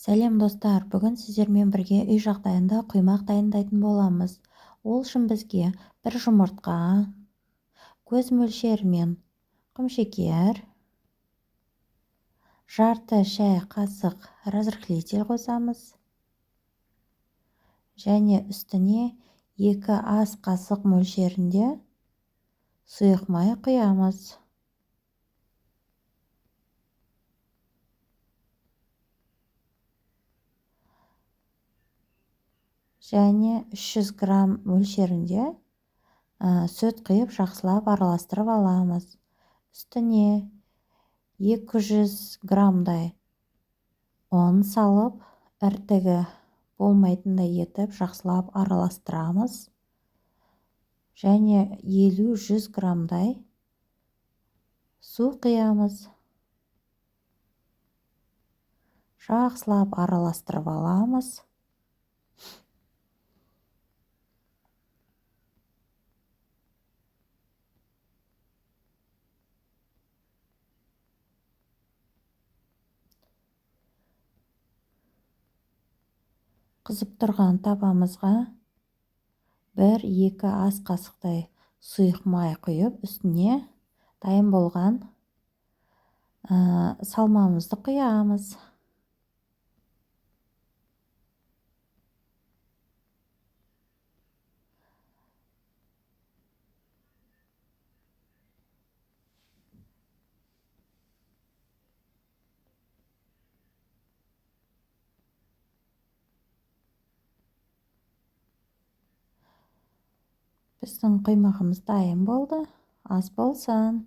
Сәлем достар, бүгін сіздермен бірге үй жағдайында құймақ дайындайтын боламыз. Ол үшін бізге бір жұмыртқа, көз мөлшерімен құмшекер, жарты шай қасық разрыхлитель қосамыз және үстіне 2 ас қасық мөлшерінде сұйық май құямыз. Және 300 грамм мөлшерінде сүт құйып жақсылап араластырып аламыз. Үстіне 200 граммдай ұн салып, іртігі болмайтындай етіп жақсылап араластырамыз. Және 50-100 граммдай су құямыз. Жақсылап араластырып аламыз. Қызып тұрған табамызға 1-2 ас қасықтай сұйық май құйып, үстіне дайын болған салмамызды құямыз. Біздің құймағымыз дайын болды. Ас болсын.